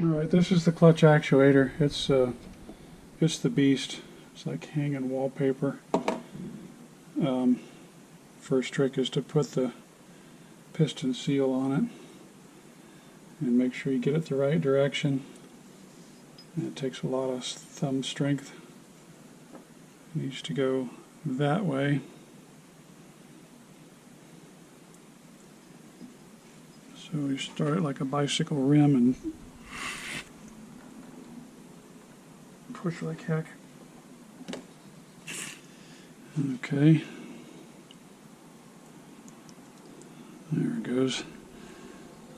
Alright, this is the clutch actuator. It's the beast. It's like hanging wallpaper. First trick is to put the piston seal on it and make sure you get it the right direction. And it takes a lot of thumb strength. It needs to go that way. So we start it like a bicycle rim and push like heck. Okay. There it goes.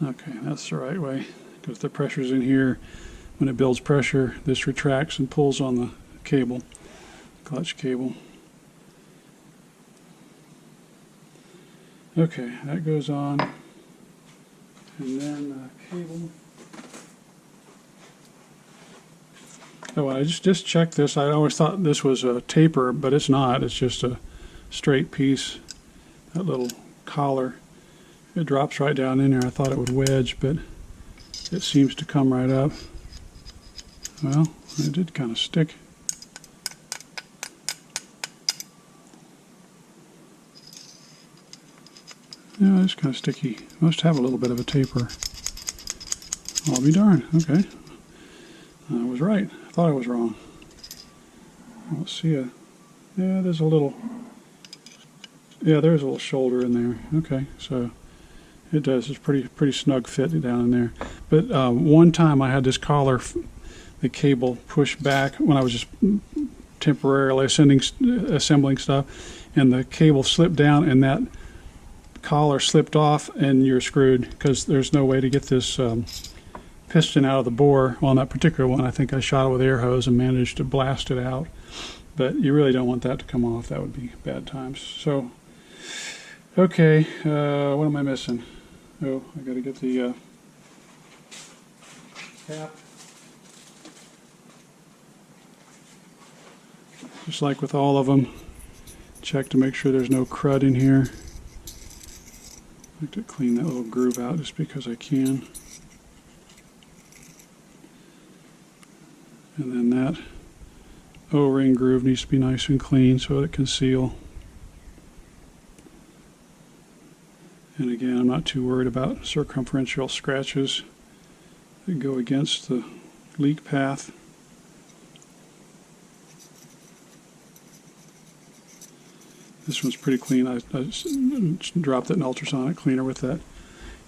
Okay, that's the right way, because the pressure's in here. When it builds pressure, this retracts and pulls on the cable, clutch cable. Okay, that goes on. And then the cable. Oh, I just checked this. I always thought this was a taper, but it's not. It's just a straight piece. That little collar, it drops right down in there. I thought it would wedge, but it seems to come right up. Well, it did kind of stick. Yeah, it's kind of sticky. Must have a little bit of a taper. I'll be darned. Okay. I was right. I thought I was wrong. I don't see a... Yeah, there's a little... Yeah, there's a little shoulder in there. Okay, so it does. It's pretty snug fit down in there. But one time I had this collar, the cable pushed back when I was just temporarily assembling stuff, and the cable slipped down, and that collar slipped off, and you're screwed because there's no way to get this piston out of the bore. Well, on that particular one, I think I shot it with air hose and managed to blast it out. But you really don't want that to come off. That would be bad times. So, okay, what am I missing? Oh, I got to get the cap. Just like with all of them, check to make sure there's no crud in here. I like to clean that little groove out just because I can. And then that O-ring groove needs to be nice and clean so it can seal. And again, I'm not too worried about circumferential scratches that go against the leak path. This one's pretty clean. I just dropped it in ultrasonic cleaner with that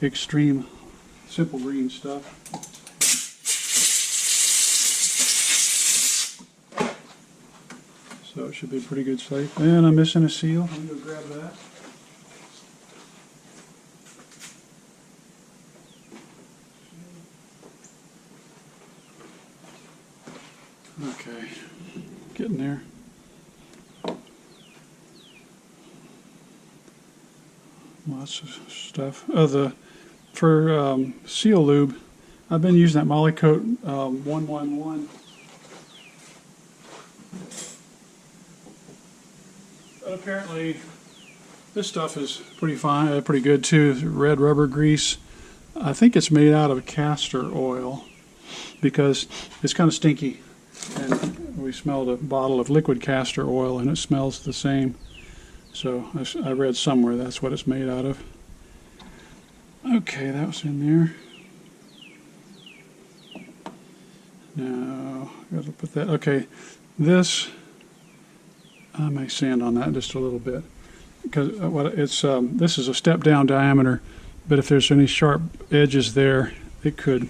extreme simple green stuff. So it should be pretty good safe. And I'm missing a seal. I'm going to grab that. Okay, getting there. Lots of stuff. For seal lube, I've been using that Molykote 111. But apparently, this stuff is pretty fine, pretty good too. Red rubber grease. I think it's made out of castor oil because it's kind of stinky. And we smelled a bottle of liquid castor oil, and it smells the same. So I read somewhere that's what it's made out of. Okay, that was in there. Now, I've got to put that. Okay, this, I may sand on that just a little bit because this is a step down diameter, but if there's any sharp edges there, it could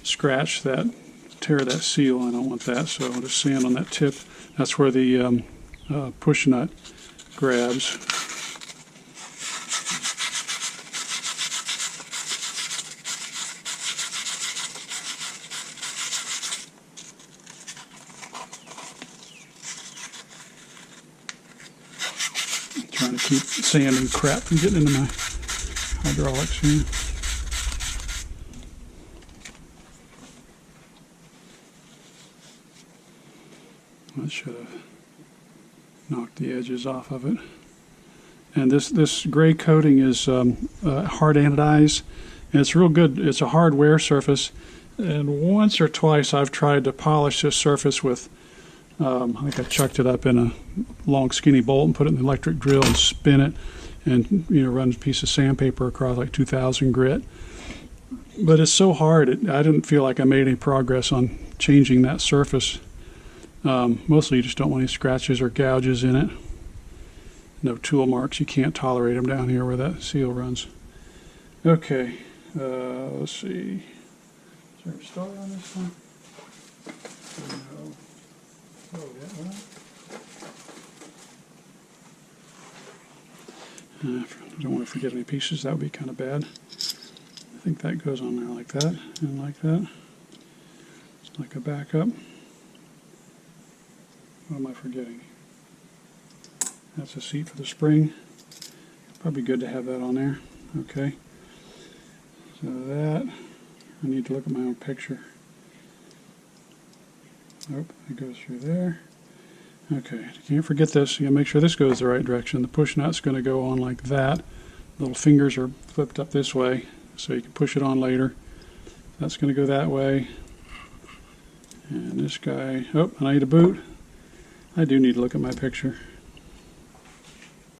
scratch that, tear that seal. I don't want that, so I'll just sand on that tip. That's where the push nut grabs. I'm trying to keep sand and crap from getting into my hydraulics here. I should have knocked the edges off of it. And this gray coating is hard anodized, and it's real good. It's a hard wear surface. And once or twice I've tried to polish this surface with, I think I chucked it up in a long skinny bolt and put it in the electric drill and spin it and, you know, run a piece of sandpaper across, like 2000 grit. But it's so hard, I didn't feel like I made any progress on changing that surface. Mostly you just don't want any scratches or gouges in it. No tool marks, you can't tolerate them down here where that seal runs. Okay, let's see. Is there a star on this one? No. Oh, yeah, well. I don't want to forget any pieces, that would be kind of bad. I think that goes on there like that, and like that. It's like a backup. What am I forgetting? That's a seat for the spring. Probably good to have that on there. Okay. So that, I need to look at my own picture. Nope, it goes through there. Okay, you can't forget this. You gotta make sure this goes the right direction. The push nut's gonna go on like that. Little fingers are flipped up this way, so you can push it on later. That's gonna go that way. And this guy, oh, and I need a boot. I do need to look at my picture.